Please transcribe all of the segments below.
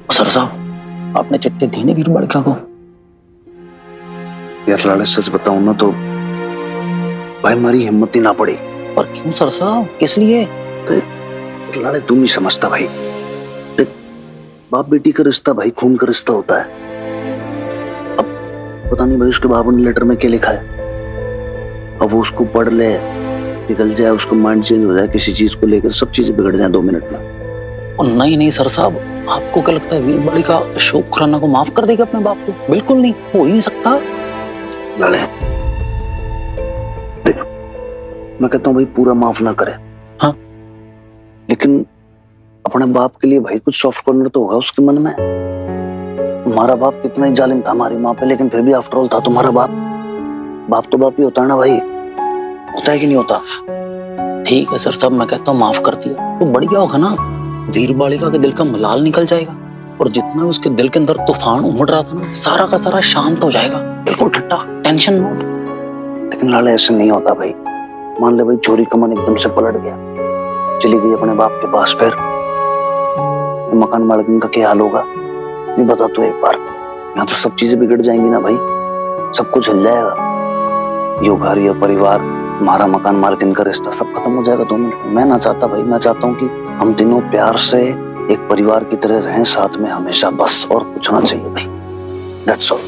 Sir साहब, आपने चिट्ठी दी नहीं वीर बालिका को? यार लाले सच बताऊं ना तो भाई हमारी हिम्मत ही ना पड़ी। पर क्यों सर साहब, किस लिए? लाले तू नहीं समझता भाई। देख, बाप बेटी का रिश्ता भाई खून का रिश्ता होता है। अब पता नहीं भाई उसके बाबू ने लेटर में क्या लिखा है। अब वो उसको पढ़ ले, निकल जाए, उसका माइंड चेंज हो जाए किसी चीज को लेकर, सब चीजें बिगड़ जाए 2 मिनट में। नहीं नहीं सर साहब, आपको क्या लगता है वीर बालिका अशोक खुराना को माफ कर देगी अपने बाप को? बिल्कुल नहीं, हो ही नहीं सकता। लाले देख, मैं कहता हूँ भाई पूरा माफ ना करे, हाँ, लेकिन अपने बाप के लिए भाई कुछ सॉफ्ट कॉर्नर तो होगा उसके मन में। हमारा बाप कितना ही जालिम था हमारी माँ पे, लेकिन फिर भी आफ्टर ऑल था तुम्हारा बाप। बाप तो बाप ही होता है ना भाई, होता है कि नहीं होता? ठीक है सर साहब, मैं कहता हूँ माफ कर दिया तो बढ़िया होगा ना। वीर बालिका के दिल का मलाल निकल जाएगा और जितना उसके दिल के अंदर तूफान उमड़ रहा था ना, सारा का सारा शांत हो जाएगा, बिल्कुल ठंडा, टेंशन मोड। लेकिन लाले ऐसे नहीं होता भाई। मान ले भाई चोरी का मन एकदम से पलट गया, चली गई अपने बाप के पास, फिर मकान मालिक का क्या हाल होगा? नहीं बता तू एक बार। यहाँ तो सब चीजें बिगड़ जाएंगी ना भाई, सब कुछ हिल जाएगा। यो घर, ये परिवार, हमारा मकान मालिक का रिश्ता सब खत्म हो जाएगा 2 मिनट में। मैं ना चाहता भाई, मैं चाहता हूँ कि हम तीनों प्यार से एक परिवार की तरह रहें साथ में हमेशा, बस और कुछ ना चाहिए भाई। That's all.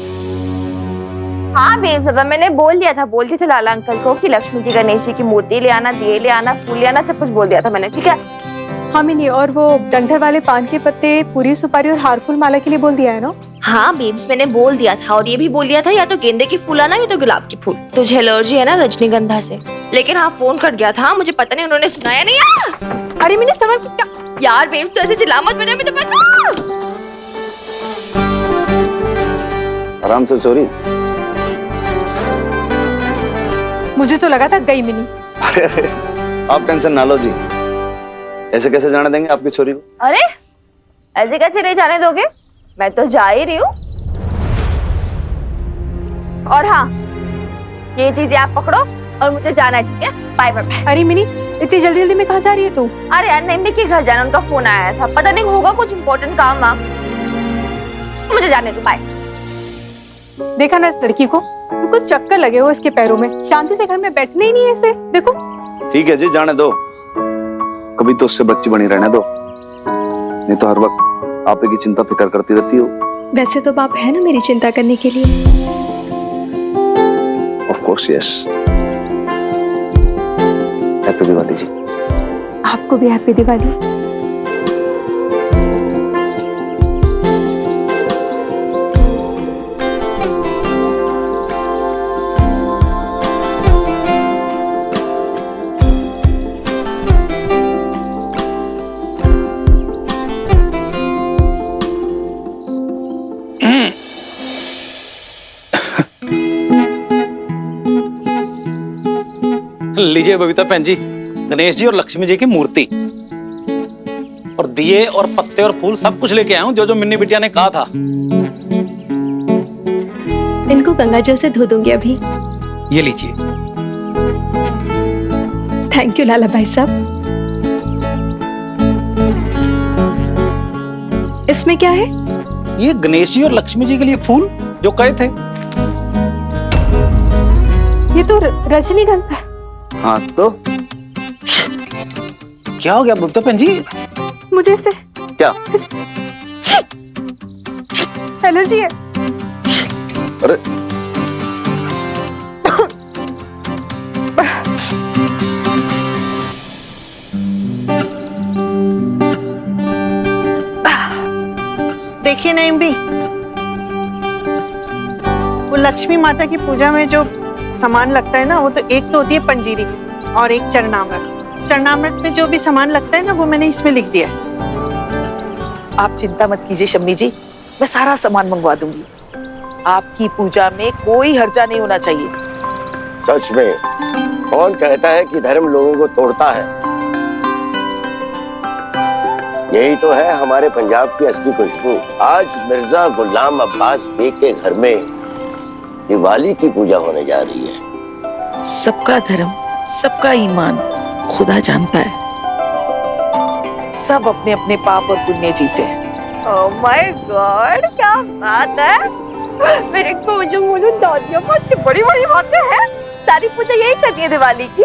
हाँ बेसबा, मैंने बोल दिया था, बोलती थी लाला अंकल को कि लक्ष्मी जी गणेश जी की मूर्ति ले आना, दिए ले आना, फूल ले आना, सब कुछ बोल दिया था मैंने, ठीक है? हाँ मिनी, और वो डंठल वाले पान के पत्ते, पूरी सुपारी और हार फूल माला के लिए बोल दिया है ना? हाँ बेब्स, मैंने बोल दिया था, और ये भी बोल दिया था या तो गेंदे की फूल आना या तो गुलाब की फूल। तुझे एलर्जी है ना रजनीगंधा से। लेकिन हाँ, फोन कट गया था, मुझे पता नहीं उन्होंने सुनाया नहीं यार। अरे मिनी समझ क्या? यार बेब्स, तो ऐसे चिल्ला मत, मैंने अभी तो पता। आराम से चोरी। मुझे तो लगा था गई मिनी। अरे आप टेंशन ना लो जी, ऐसे कैसे जाने देंगे आपकी छोरी को? अरे ऐसे कैसे नहीं जाने दोगे? मैं तो जा ही रही हूँ। और हाँ, ये चीजें आप पकड़ो और मुझे जाना है, ठीक है? Bye bye bye. अरे मिनी, इतनी जल्दी जल्दी में कहाँ जा रही है तू? अरे यार नम्बी के घर जाना, उनका फोन आया था, पता नहीं होगा कुछ इम्पोर्टेंट काम ना, मुझे जाने दो, बाय। देखा ना इस लड़की को, बिल्कुल चक्कर लगे हो इसके पैरों में, शांति से घर में बैठने ही नहीं है ऐसे, देखो। ठीक है जी, जाने दो, कभी तो उससे बच्ची बनी रहने दो, नहीं तो हर वक्त आप की चिंता फिक्र करती रहती हो। वैसे तो बाप है ना मेरी चिंता करने के लिए। Of course yes. Happy Diwali ji. आपको भी हैप्पी दिवाली। लीजिए बबीता बहन जी, गणेश जी और लक्ष्मी जी की मूर्ति और दिए और पत्ते और फूल सब कुछ लेके आया हूँ, जो जो मिन्नी बिटिया ने कहा था। इनको गंगा जल से धो दूंगी अभी। ये लीजिए। थैंक यू लाला भाई साहब। इसमें क्या है? ये गणेश जी और लक्ष्मी जी के लिए फूल जो कहे थे। ये तो रजनीगंधा। हाँ तो क्या हो गया बबीता बहन जी? मुझे इससे क्या एलर्जी है। अरे देखिए नईम भी, वो लक्ष्मी माता की पूजा में जो सामान लगता है ना, वो तो एक तो होती है पंजीरी और एक चरणामृत। चरणामृत में जो भी सामान लगता है ना, वो मैंने इसमें लिख दिया है। आप चिंता मत कीजिए शम्मी जी, मैं सारा सामान मंगवा दूंगी। आपकी पूजा में कोई हर्जा नहीं होना चाहिए। सच में कौन कहता है कि धर्म लोगों को तोड़ता है? यही तो है हमारे पंजाब की असली खुशबू। आज मिर्जा गुलाम अब्बास बेग के घर में दिवाली की पूजा होने जा रही है। सबका धर्म, सबका ईमान खुदा जानता है। सब अपने अपने पाप और पुण्य जीते हैं। ओह माय गॉड, क्या बात है। मेरे को जो बोलो दादिया बहुत बड़ी बड़ी बातें हैं। सारी पूजा यही करती है दिवाली की।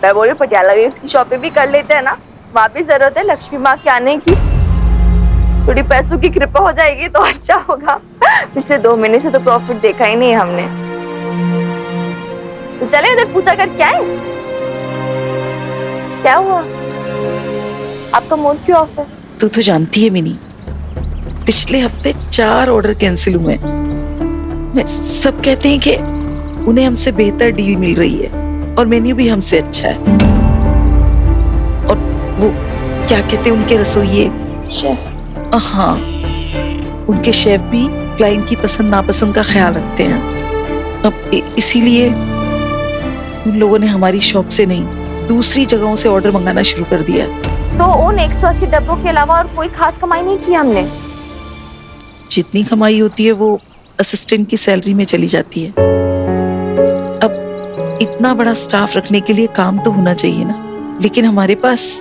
मैं बोल रही हूँ पटियाला वेव्स की शॉपिंग भी कर लेते हैं ना, वहाँ भी जरूरत है लक्ष्मी माँ के आने की। थोड़ी पैसों की कृपा हो जाएगी तो अच्छा होगा। पिछले 2 महीने से तो प्रॉफिट देखा ही नहीं हमने। तो चले उधर पूजा करके आए। क्या हुआ, आपका मूड क्यों ऑफ है? तू तो जानती है मिनी, पिछले हफ्ते 4 ऑर्डर कैंसिल हुए। सब कहते हैं कि उन्हें हमसे बेहतर डील मिल रही है और मेन्यू भी हमसे अच्छा है। और वो क्या कहते हैं उनके रसोइये, शेफ। हाँ, उनके शेफ भी क्लाइंट की पसंद नापसंद का ख्याल रखते हैं। अब इसीलिए उन लोगों ने हमारी शॉप से नहीं, दूसरी जगहों से ऑर्डर मंगाना शुरू कर दिया है। तो उन 180 डब्बों के अलावा और कोई खास कमाई नहीं की हमने? जितनी कमाई होती है वो असिस्टेंट की सैलरी में चली जाती है। अब इतना बड़ा स्टाफ रखने के लिए काम तो होना चाहिए ना, लेकिन हमारे पास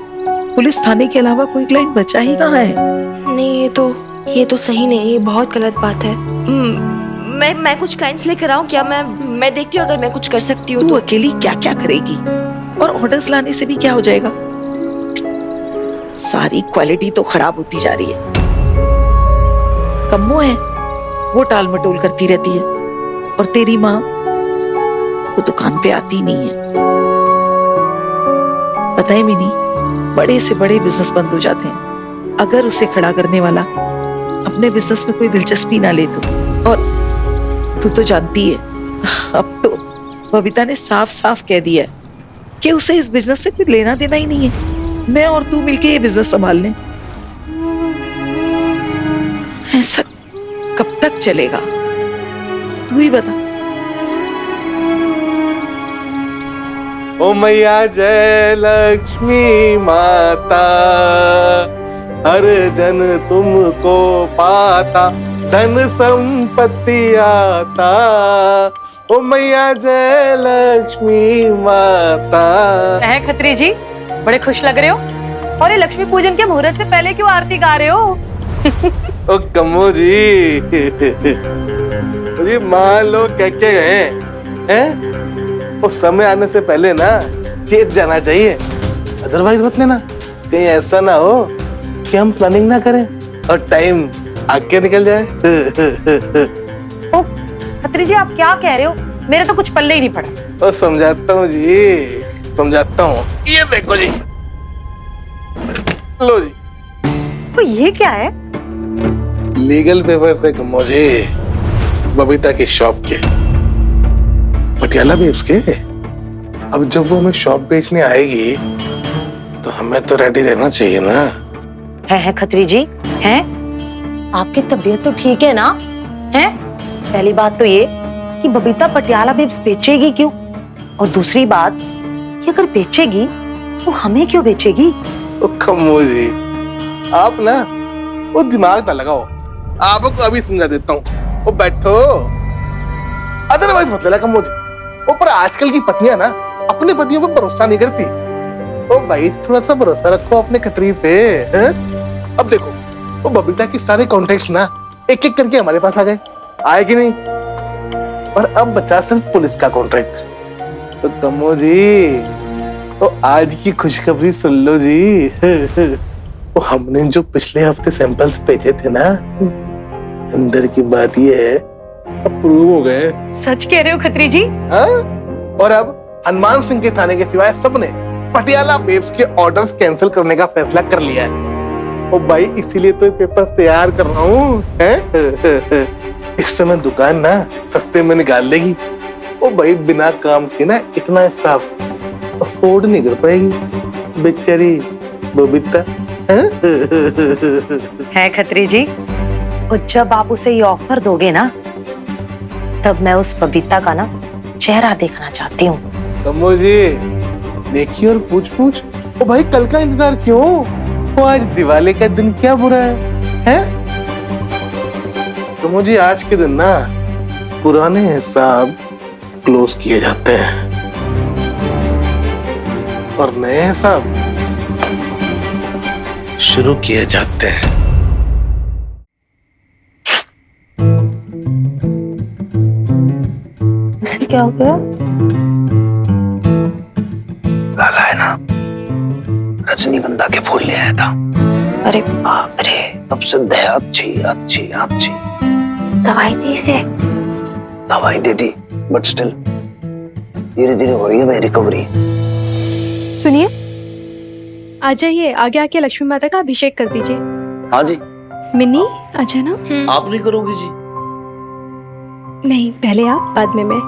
पुलिस थाने के अलावा कोई क्लाइंट बचा ही कहाँ है। नहीं, ये तो सही नहीं, ये बहुत गलत बात है। मैं कुछ क्लाइंट्स लेकर आऊं क्या? मैं देखती हूँ अगर मैं कुछ कर सकती हूँ। तू अकेली क्या क्या करेगी, और ऑर्डर्स लाने से भी क्या हो जाएगा। सारी क्वालिटी तो खराब होती जा रही है। कम्मो है, वो टाल मटोल करती रहती है, और तेरी माँ वो दुकान पे आती नहीं है। पता है मिनी, बड़े से बड़े बिजनेस बंद हो जाते हैं अगर उसे खड़ा करने वाला अपने बिजनेस में कोई दिलचस्पी ना ले तो। और तू तो जानती है, अब तो बबीता ने साफ साफ कह दिया है कि उसे इस बिजनेस से कुछ लेना देना ही नहीं है। मैं और तू मिलके ये बिजनेस संभाल लें। ऐसा कब तक चलेगा, तू ही बता। ओ मैया जय लक्ष्मी माता, हर जन तुमको पाता, धन संपत्ति आता। ओ मैया जय लक्ष्मी माता। है खत्री जी, बड़े खुश लग रहे हो। और ये लक्ष्मी पूजन के मुहूर्त से पहले क्यों आरती गा रहे हो? ओ कम्मो जी, मान लो क्या क्या गए हैं, उस समय आने से पहले ना चेत जाना चाहिए। अदरवाइज मत लेना, कहीं ऐसा ना हो कि हम प्लानिंग ना करें और टाइम आगे निकल जाए। ओ खत्री जी, आप क्या कह रहे हो? मेरे तो कुछ पल्ले ही नहीं पड़ा। और समझाता हूँ जी, समझाता हूँ। ये देखो जी, लो जी। तो ये क्या है? लीगल पेपर से मुझे बबीता की शॉप के, पटियाला वेव्स के। अब जब वो हमें शॉप बेचने आएगी तो हमें तो रेडी रहना चाहिए ना। है खत्री जी, है आपकी तबीयत तो ठीक है ना? है पहली बात तो ये कि बबीता पटियाला वेव्स बेचेगी क्यों, और दूसरी बात कि अगर बेचेगी तो हमें क्यों बेचेगी? ओ कम्मो जी, आप ना वो दिमाग ना लगाओ, आपको अभी समझा देता हूँ। वो बैठो, अदरवाइज मत लेना कम्मो जी। ऊपर आजकल की पत्नियां ना अपने पतियों पर भरोसा नहीं करती। ओ भाई, थोड़ा सा भरोसा रखो अपने खतरी पे। अब देखो, वो बबीता के सारे कॉन्ट्रैक्ट्स ना एक एक करके हमारे पास आ गए, आए कि नहीं? और अब बचा सिर्फ पुलिस का कॉन्ट्रैक्ट। तो कम्मो जी, तो आज की खुशखबरी सुन लो जी। वो हमने जो पिछले हफ्ते सैंपल्स भेजे थे ना, अंदर की बात ये है, अप्रूव हो गए। सच कह रहे हो खत्री जी? हाँ? और अब हनुमान सिंह के थाने के सिवाय सबने पटियाला वेव्स के ऑर्डर्स कैंसिल करने का फैसला कर लिया है। ओ भाई, इसीलिए तो पेपर्स तैयार कर रहा हूँ। इस समय दुकान ना सस्ते में निकाल लेगी। ओ भाई, बिना काम के ना इतना स्टाफ अफोर्ड नहीं कर पाएगी बेचारी बबीता। है खत्री जी, और जब आप उसे ये ऑफर दोगे ना, तब मैं उस बबीता का ना चेहरा देखना चाहती हूँ। कम्मो जी, देखिए और पूछ। ओ भाई, कल का इंतजार क्यों? वो आज दिवाली का दिन क्या बुरा है? कम्मो जी, आज के दिन ना पुराने हिसाब क्लोज किए जाते हैं और नए हिसाब शुरू किए जाते हैं। फिर क्या हो गया? लाला है ना, रजनीगंधा के फूल ले आया था। अरे बाप रे, तब से देह अच्छी अच्छी अच्छी। दवाई दी इसे? दवाई दे दी, बट स्टिल धीरे धीरे हो रही है भाई रिकवरी। सुनिए, आ जाइए, आगे आके लक्ष्मी माता का अभिषेक कर दीजिए। हाँ जी। मिन्नी आ जाना। आप नहीं करोगी जी? नहीं, पहले आप, बाद में मैं।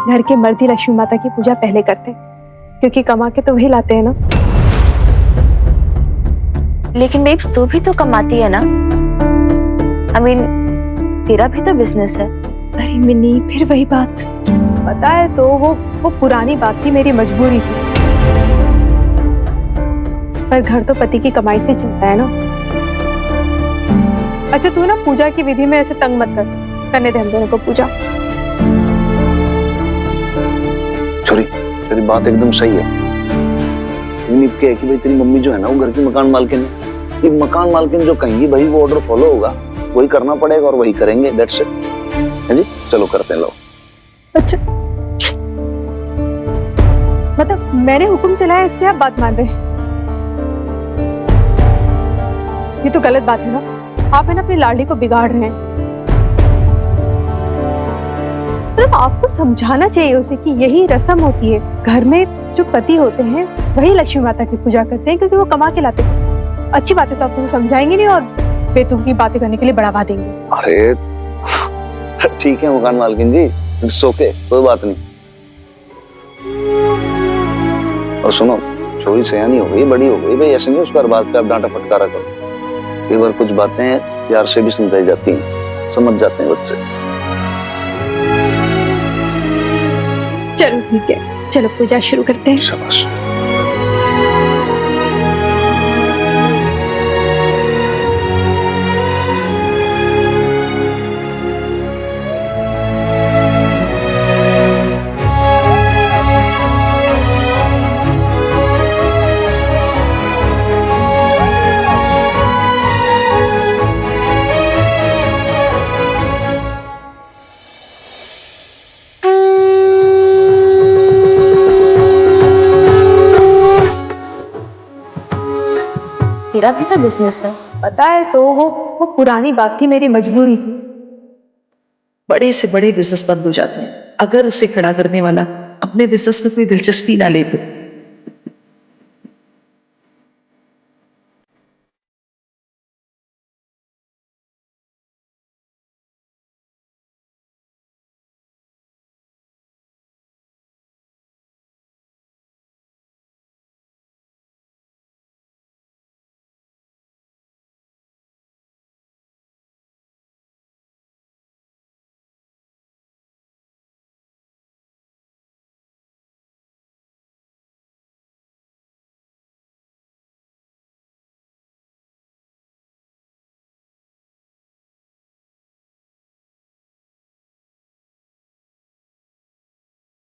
घर के मर्द ही लक्ष्मी माता की पूजा पहले करते हैं, क्योंकि कमा के तो वही लाते हैं ना। लेकिन बेब्स तू भी तो कमाती है ना? I mean, तेरा भी तो बिजनेस है। अरे मिन्नी, फिर वही बात। पता है तो वो पुरानी बात थी, मेरी मजबूरी थी। पर घर तो पति की कमाई से चलता है ना। अच्छा तू ना पूजा की विधि में ऐसे तंग मत कर, करने दे हम दोनों को पूजा। सॉरी, तेरी बात एकदम सही है। यूनिक है कि भाई तेरी मम्मी जो है ना वो घर की मकान मालकिन है। ये मकान मालकिन जो कहेंगी भाई वो ऑर्डर फॉलो होगा, वही करना पड़ेगा और वही करेंगे। That's it. है जी, चलो करते हैं। लो। अच्छा मतलब मैंने हुक्म चलाया इससे आप बात मान रहे हैं? ये तो गलत बात है ना। आप है ना अपनी लाडली को बिगाड़ रहे हैं। मतलब आपको समझाना चाहिए उसे कि यही रस्म होती है। घर में जो पति होते हैं वही लक्ष्मी माता की पूजा करते हैं, क्योंकि वो कमा के लाते हैं। अच्छी बातें तो आपको समझाएंगे नहीं और बेतुकी की बातें करने के लिए बढ़ावा देंगे। अरे ठीक है मकान मालकिन जी, इट्स ओके, कोई बात नहीं। और सुनो, छोरी सयानी हो गई, बड़ी हो गई भाई, ऐसे नहीं उसका हर बात पे आप डांटा फटकारा करो। कई बार कुछ बातें प्यार से भी समझाई जाती हैं, समझ जाते हैं बच्चे। चलो ठीक है, चलो पूजा शुरू करते हैं। शाबाश। तेरा भी तो बिजनेस है। पता है तो वो पुरानी बात थी, मेरी मजबूरी थी। बड़े से बड़े बिजनेस बंद हो जाते हैं अगर उसे खड़ा करने वाला अपने बिजनेस में कोई दिलचस्पी ना ले तो।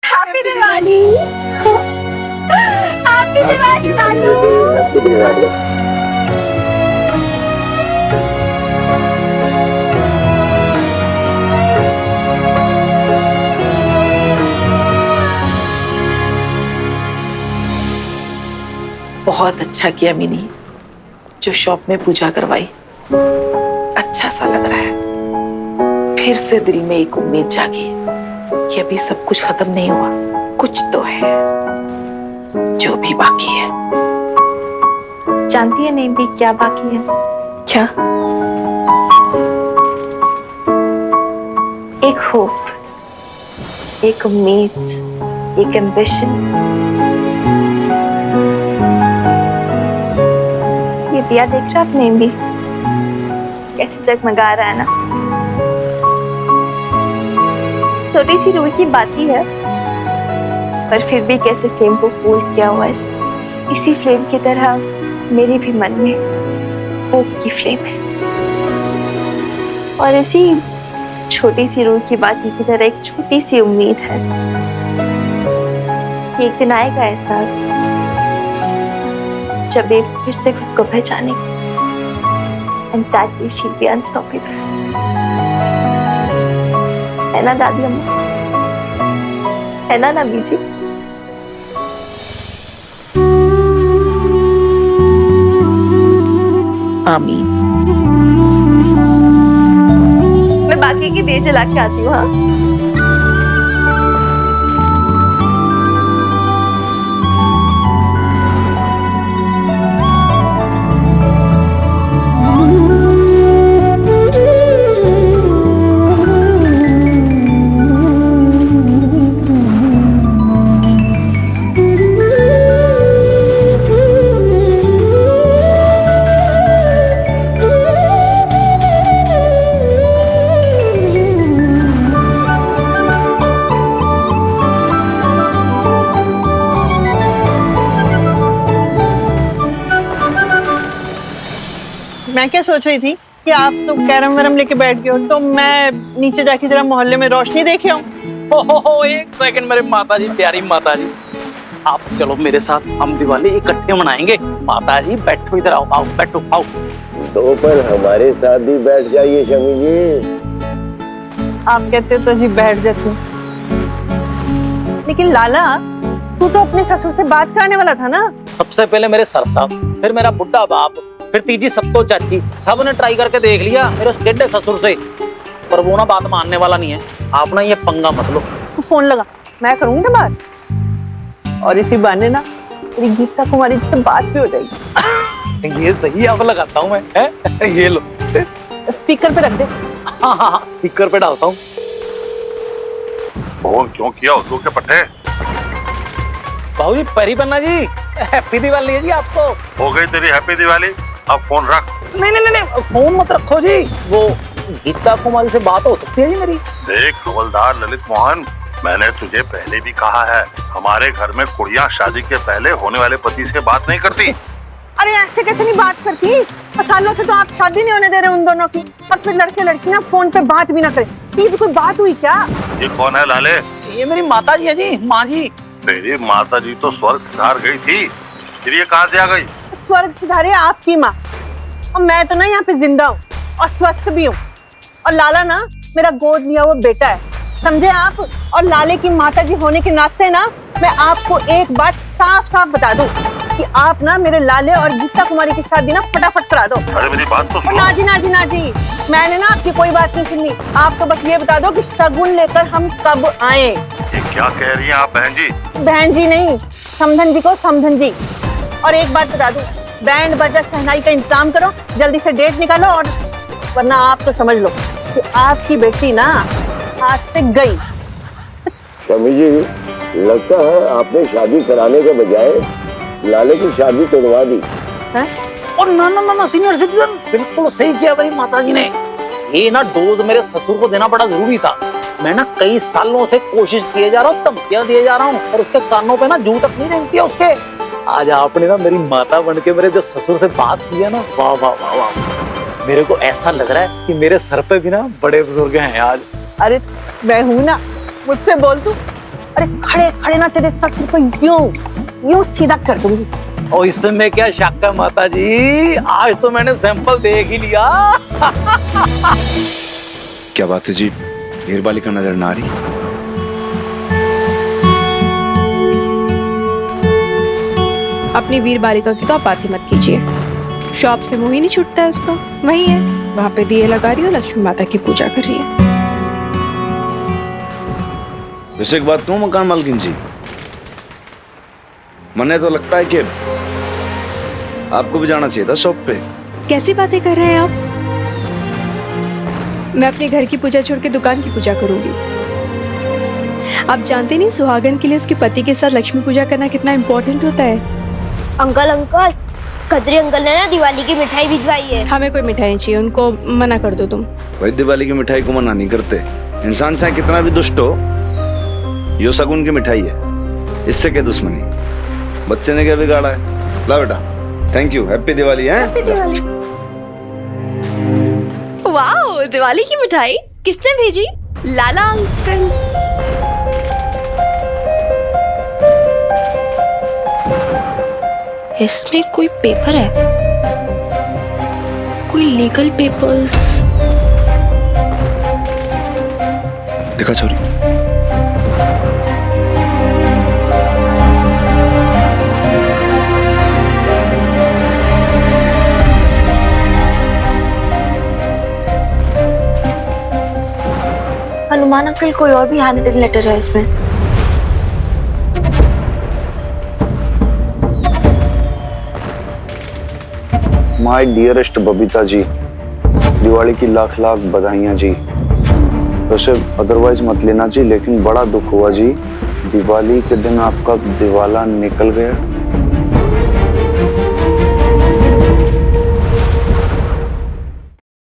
हैप्पी दिवाली। हैप्पी दिवाली नानू। हैप्पी दिवाली। बहुत अच्छा किया मिनी, जो शॉप में पूजा करवाई। अच्छा सा लग रहा है। फिर से दिल में एक उम्मीद जागी कि अभी सब कुछ खत्म नहीं हुआ, कुछ तो है जो भी बाकी है। जानती है नहीं भी क्या बाकी है? क्या? एक होप, एक उम्मीद, एक एम्बिशन। ये दिया देख रहा आपने भी कैसे जगमगा रहा है ना? छोटी सी रूई की बात ही है, पर फिर भी कैसे फ्लेम को कूल किया हुआ है। इसी फ्लेम की तरह मेरे भी मन में होप की फ्लेम है, और इसी छोटी सी रूह की बात की तरह एक छोटी सी उम्मीद है कि एक दिन आएगा ऐसा जब बेब्स फिर से खुद को पहचानेगी, and that day she'll be unstoppable। है ना दादी अम्मा? है ना नबी जी? आमीन। मैं बाकी की दिए जला के आती हूँ। हाँ मैं क्या सोच रही थी कि आप तो कैरम वैरम लेके बैठ गए हो, तो मैं नीचे जाके जरा मोहल्ले में रोशनी देखे आऊं। ओहो, एक सेकंड मेरे माता जी, प्यारी माता जी, आप चलो मेरे साथ, हम दिवाली इकट्ठे मनाएंगे। माता जी बैठो, इधर आओ, आओ बैठो, आओ। तो पर हमारे साथ भी बैठ जाइए शमी जी। आप कहते तो जी बैठ जाती हूँ, लेकिन लाला तू तो अपने ससुर से बात कराने वाला था ना। सबसे पहले मेरे सर साहब, फिर मेरा बुढ़ा बाप, फिर तीजी सत्तो चाची, सबने ट्राई करके देख लिया मेरे उस टेढ़े ससुर से, पर वो ना बात मानने वाला नहीं है। आप ना ये पंगा मत लो। तू फोन लगा, मैं करूंगी ना बात, और इसी बहाने ना तेरी गीता कुमारी जी से बात भी हो जाएगी। ये सही, अब लगाता हूँ मैं, है? ये लो, स्पीकर पे रख दे। हाँ हाँ हाँ, स्पीकर पे डालता हूँ। फोन क्यों किया उस के पट्टे? बाबू जी, परी बन्ना जी, हैप्पी दिवाली है जी आपको। हो गई तेरी हैप्पी दिवाली, अब फोन रख। नहीं नहीं नहीं, फोन मत रखो जी, वो गीता कुमारी से बात हो सकती है जी मेरी। देख हवलदार ललित मोहन, मैंने तुझे पहले भी कहा है, हमारे घर में कुड़ियां शादी के पहले होने वाले पति से बात नहीं करती। अरे ऐसे कैसे नहीं बात करती? सालों से तो आप शादी नहीं होने दे रहे उन दोनों की, और फिर लड़के लड़कियां फोन पे बात भी ना करें। ये भी कोई बात हुई क्या? ये कौन है लाले? ये मेरी माता जी है जी, माँ जी। तेरी माता जी तो स्वर्ग सिधार गई थी, फिर ये कहाँ से आ गई? स्वर्ग सिधारे आपकी माँ, और मैं तो ना यहाँ पे जिंदा हूँ और स्वस्थ भी हूँ, और लाला ना मेरा गोद लिया हुआ बेटा है, समझे आप? और लाले की माता जी होने के नाते ना मैं आपको एक बात साफ साफ बता दूं कि आप ना मेरे लाले और गीता कुमारी की शादी ना फटाफट करा दो। अरे मेरी बात तो सुनो। ना जी ना जी ना जी, मैंने ना आपकी कोई बात नहीं सुननी। आप तो बस ये बता दो कि शगुन लेकर हम कब आए। ये क्या कह रही हैं आप बहन जी? बहन जी नहीं, समधन जी को समधन जी। और एक बात बता दूं, बैंड बाजा शहनाई का इंतजाम करो, जल्दी से डेट निकालो, और वरना आप तो समझ लो कि आपकी बेटी ना हाथ से गई। शमी जी, लगता है आपने शादी कराने के बजाय लाले की शादी तोड़वा दी। है? और ना ना ना, सीनियर सिटीजन, बिल्कुल सही किया मेरी माता जी ने। ये ना डोज मेरे ससुर को देना बड़ा जरूरी था। मैं ना कई सालों से कोशिश किए जा रहा हूँ, धमकियां दिए जा रहा हूँ, और उसके कानों पे ना जू तक नहीं रेंगती है उसके। आज आपने ना मेरी माता बनके मेरे जो ससुर से बात की है ना, वाह वाह वाह वाह, मेरे को ऐसा लग रहा है कि मेरे सर पे भी ना बड़े बुजुर्ग हैं आज। अरे मैं हूं ना, मुझसे बोल तू। अरे खड़े खड़े ना तेरे ससुर को यूं सीधा कर दूंगी। और इसमें क्या शक है माता जी, आज तो मैंने सैंपल देख ही लिया। क्या बात है जी, हीरबाली का नजर ना आ रही? अपनी वीर बालिका की तो आप बात ही मत कीजिए। शॉप से मुंह ही नहीं छूटता है उसका, वही है, वहां पे दिए लगा रही हो, लक्ष्मी माता की पूजा कर रही है। वैसे एक बात कहूं मकान मालकिन जी, मने तो लगता है कि आपको भी जाना चाहिए था शॉप पे। कैसी बातें कर रहे हैं आप? मैं अपने घर की पूजा छोड़ के दुकान की पूजा करूंगी। आप जानते नहीं सुहागन के लिए उसके पति के साथ लक्ष्मी पूजा करना कितना इम्पोर्टेंट होता है। अंकल अंकल, खत्री अंकल ने ना दिवाली की मिठाई भिजवाई है। हमें कोई मिठाई नहीं चाहिए, उनको मना कर दो तुम। भाई दिवाली की मिठाई को मना नहीं करते, इंसान चाहे कितना भी दुष्ट हो, यो शगुन की मिठाई है, इससे क्या दुश्मनी? बच्चे ने क्या बिगाड़ा है? ला बेटा, थैंक यू, हैप्पी दिवाली। है वाह, दिवाली की मिठाई किसने भेजी? लाला अंकल। इसमें कोई पेपर है, कोई लीगल पेपर्स। देखा छोरी, नुमान अंकल, कोई और भी हैंड रिटन लेटर है इसमें? माय डियरेस्ट बबीता जी, दिवाली की लाख लाख बधाइयाँ जी। वैसे अदरवाइज मत लेना जी, लेकिन बड़ा दुख हुआ जी, दिवाली के दिन आपका दिवाला निकल गया।